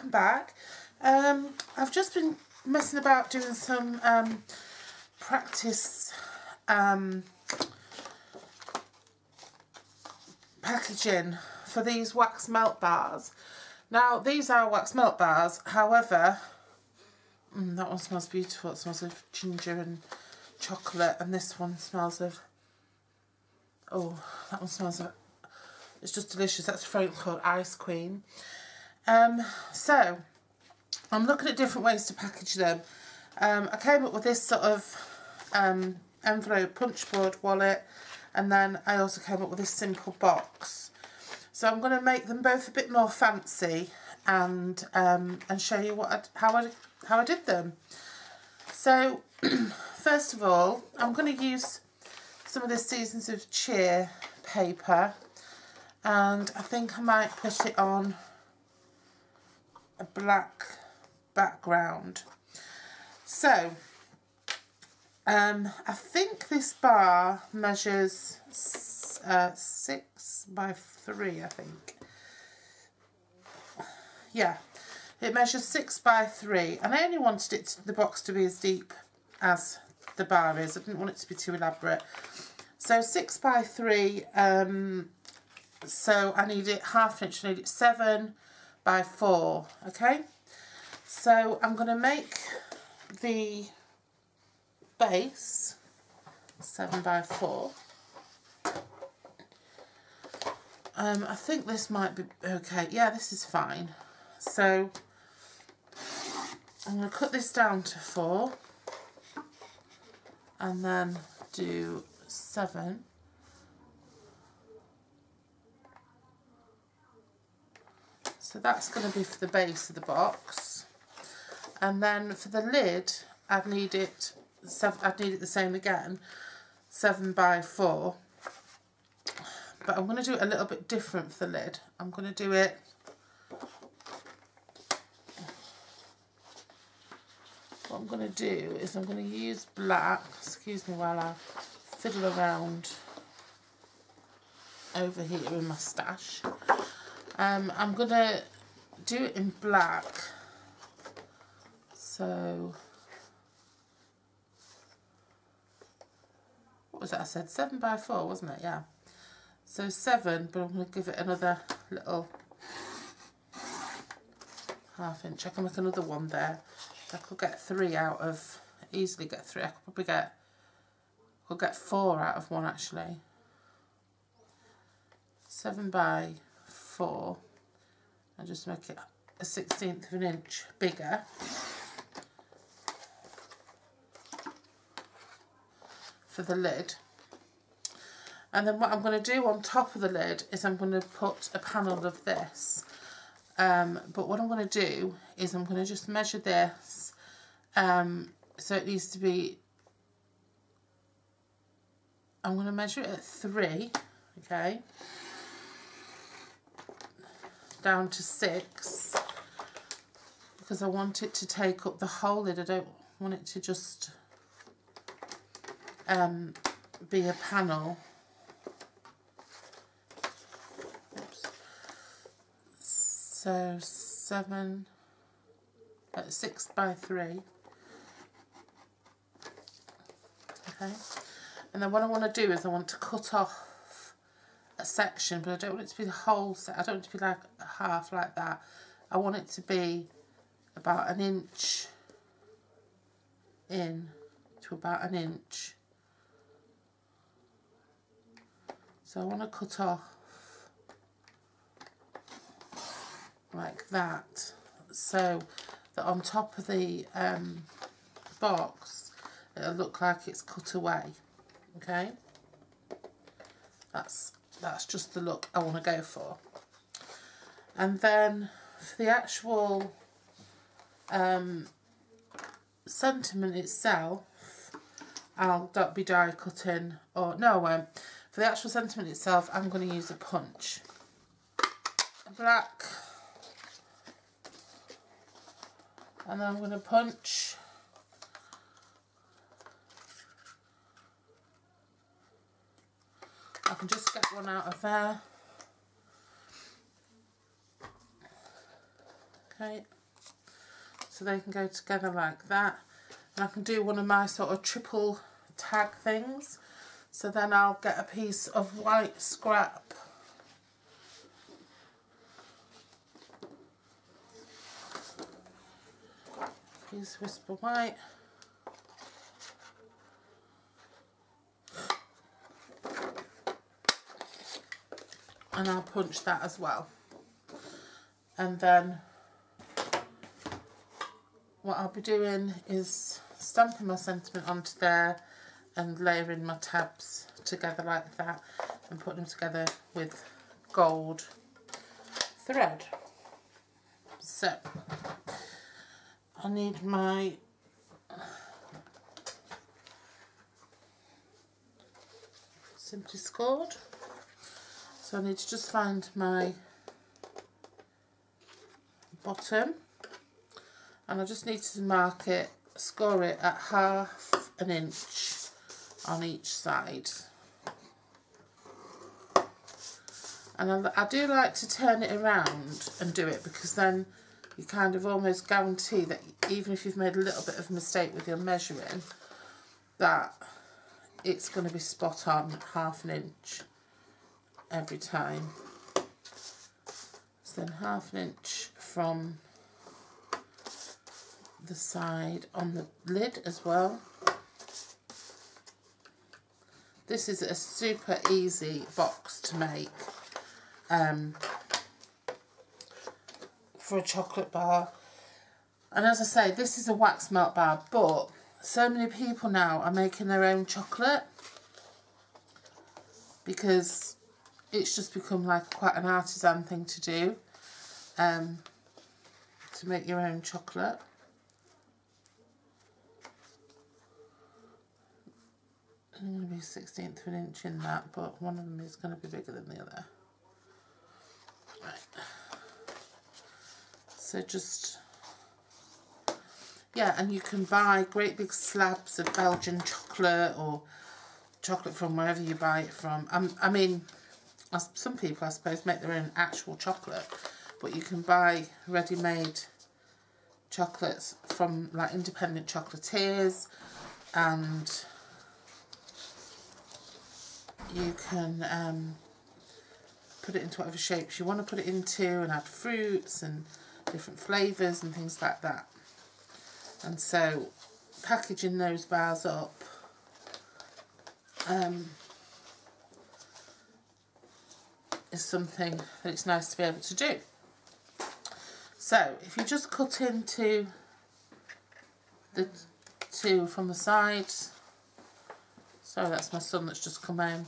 welcome back. I've just been messing about doing some practice packaging for these wax melt bars. Now these are wax melt bars, however, that one smells beautiful. It smells of ginger and chocolate, and this one smells of, oh, that one smells of, it's just delicious. That's a fragrance called Ice Queen. So I'm looking at different ways to package them. I came up with this sort of envelope punchboard wallet, and then I also came up with this simple box. So I'm going to make them both a bit more fancy and show you how I did them. So first of all, I'm going to use some of this Seasons of Cheer paper, and I think I might put it on a black background. So I think this bar measures 6 by 3, I think. Yeah, it measures 6 by 3, and I only wanted the box to be as deep as the bar is. I didn't want it to be too elaborate. So 6 by 3, so I need it half an inch, I need it 7 by 4, okay? So I'm going to make the base 7 by 4. I think this might be okay. Yeah, this is fine. So I'm going to cut this down to 4 and then do 7. So that's going to be for the base of the box, and then for the lid I'd need it the same again, 7 by 4. But I'm going to do it a little bit different for the lid. I'm going to do it, what I'm going to do is I'm going to use black, excuse me while I fiddle around over here in my stash. I'm going to do it in black. So, what was that I said? 7 by 4, wasn't it? Yeah. So 7, but I'm going to give it another little ½ inch. I can make another one there. I could get 3 out of, easily get 3. I could probably get 4 out of one actually. 7 by 4, and just make it a 1/16 of an inch bigger. For the lid. And then what I'm going to do on top of the lid is I'm going to put a panel of this. But what I'm going to do is I'm going to just measure this. So it needs to be, I'm going to measure it at 3, okay, down to 6, because I want it to take up the whole lid. I don't want it to just be a panel. Oops. So 6 by 3. Okay, and then what I want to do is I want to cut off a section, but I don't want it to be the whole set. I don't want it to be like half like that. I want it to be about 1 inch in to about 1 inch. So I want to cut off like that, so that on top of the box it'll look like it's cut away. Okay, that's just the look I want to go for. And then for the actual sentiment itself, I'll be die cutting, or no I won't. For the actual sentiment itself, I'm going to use a punch. Black. And then I'm going to punch. I can just get one out of there. Okay. so they can go together like that. And I can do one of my sort of triple tag things. So then I'll get a piece of white scrap. Piece of Whisper White. And I'll punch that as well. And then what I'll be doing is stamping my sentiment onto there and layering my tabs together like that and putting them together with gold thread. So I need my Simply Scored. So I need to just find my bottom, and I just need to mark it, score it at ½ an inch on each side. And I do like to turn it around and do it, because then you kind of almost guarantee that even if you've made a little bit of a mistake with your measuring, that it's going to be spot on ½ an inch every time. So then ½ an inch from the side on the lid as well. This is a super easy box to make for a chocolate bar. And as I say, this is a wax melt bar, but so many people now are making their own chocolate because it's just become like quite an artisan thing to do, to make your own chocolate. I'm going to be 1/16 of an inch in that, but one of them is going to be bigger than the other. Right. So just, yeah, and you can buy great big slabs of Belgian chocolate or chocolate from wherever you buy it from. I mean, some people, I suppose, make their own actual chocolate, but you can buy ready-made chocolates from like independent chocolatiers, and you can put it into whatever shapes you want to put it into and add fruits and different flavours and things like that. And so packaging those bars up is something that it's nice to be able to do. So if you just cut into the two from the sides. Sorry, that's my son that's just come home.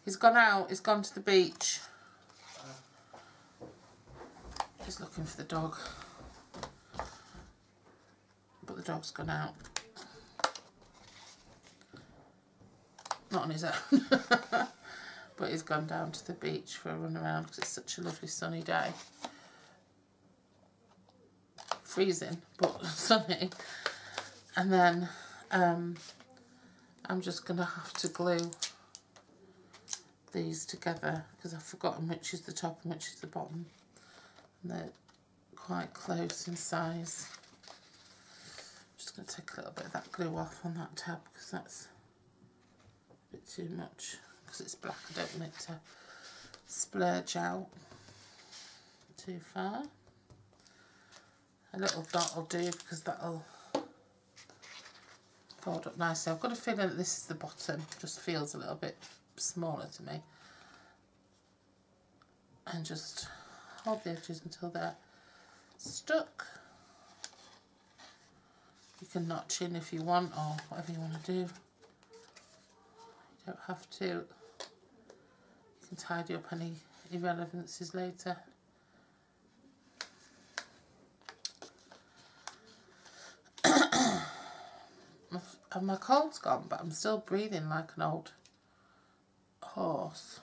He's gone out, he's gone to the beach. He's looking for the dog. But the dog's gone out. Not on his own. But he's gone down to the beach for a run around because it's such a lovely sunny day. Freezing, but sunny. And then I'm just going to have to glue these together because I've forgotten which is the top and which is the bottom. And they're quite close in size. I'm just going to take a little bit of that glue off on that tab because that's a bit too much. Because it's black, I don't want it to splurge out too far. A little dot will do because that'll fold up nicely. I've got a feeling that this is the bottom, just feels a little bit smaller to me. And just hold the edges until they're stuck. You can notch in if you want, or whatever you want to do. You don't have to. You can tidy up any irrelevancies later. And my cold's gone, but I'm still breathing like an old horse.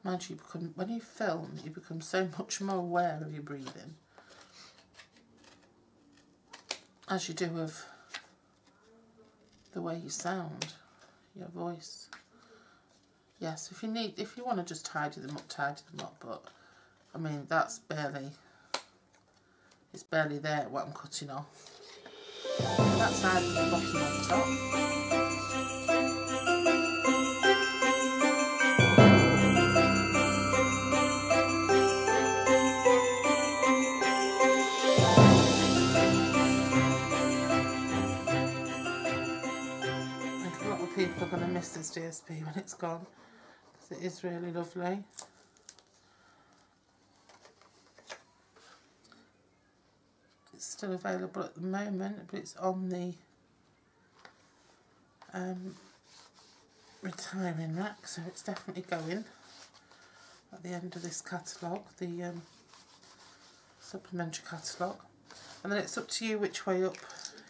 Mind you, when you film, you become so much more aware of your breathing, as you do of the way you sound. your voice. Yes, if you want to just tidy them up, but I mean it's barely there what I'm cutting off. That's either the bottom or the top. A lot of people are going to miss this DSP when it's gone, because it is really lovely. It's still available at the moment, but it's on the retiring rack, so it's definitely going at the end of this catalogue, the supplementary catalogue. And then it's up to you which way up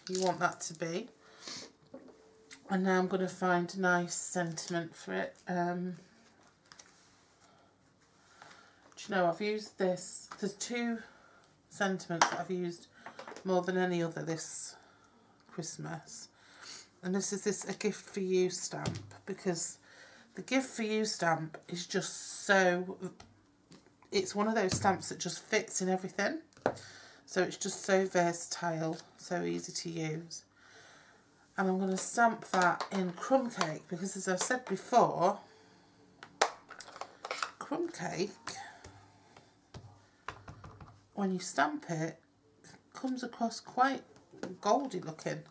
you want that to be. And now I'm going to find a nice sentiment for it. Do you know, I've used this, there's two sentiments that I've used more than any other this Christmas. And this is a gift for you stamp, because the gift for you stamp is just so, it's one of those stamps that just fits in everything. So it's just so versatile, so easy to use. And I'm going to stamp that in crumb cake, because as I've said before, crumb cake, when you stamp it, comes across quite goldy looking.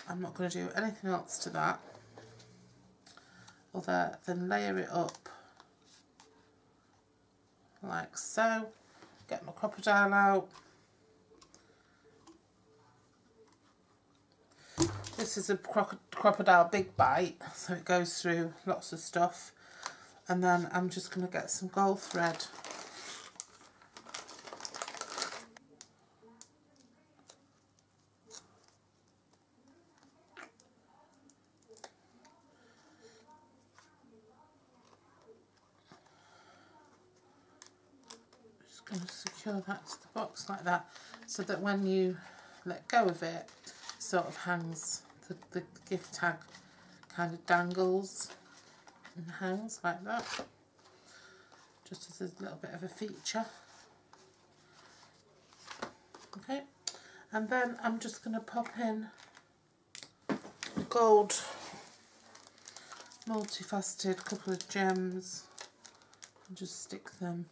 I'm not going to do anything else to that other than layer it up like so. Get my crocodile out. This is a crocodile big bite, so it goes through lots of stuff. And then I'm just going to get some gold thread. Just going to secure that to the box like that, so that when you let go of it, it sort of hangs, the gift tag kind of dangles and hangs like that, just as a little bit of a feature. Okay, and then I'm just going to pop in the gold multifaceted couple of gems and just stick them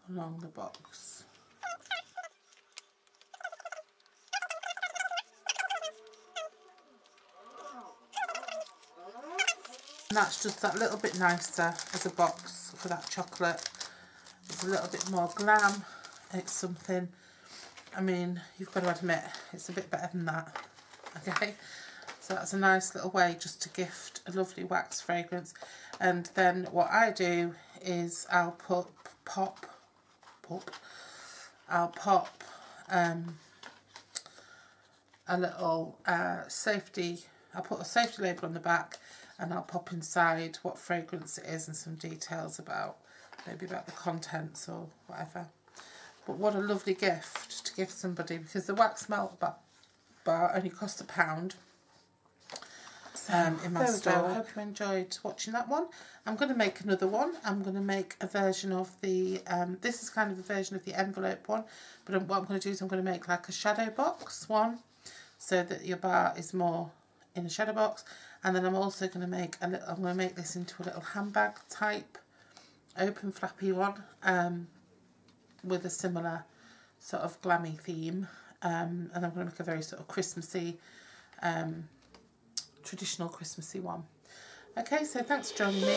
along the box. And that's just that little bit nicer as a box for that chocolate. It's a little bit more glam. It's something, I mean, you've got to admit, it's a bit better than that. Okay, so that's a nice little way just to gift a lovely wax fragrance. And then what I do is I'll pop a little safety, I'll put a safety label on the back, and I'll pop inside what fragrance it is and some details about, maybe about the contents or whatever. But what a lovely gift to give somebody, because the wax melt bar only costs £1 in my store. I hope you enjoyed watching that one. I'm going to make another one. I'm going to make a version of the, this is kind of a version of the envelope one, but what I'm going to do is I'm going to make like a shadow box one, so that your bar is more in a shadow box. And then I'm also going to make a little, I'm going to make this into a little handbag type open flappy one, with a similar sort of glammy theme, and I'm going to make a very sort of Christmassy, traditional Christmassy one. Okay, so thanks for joining me.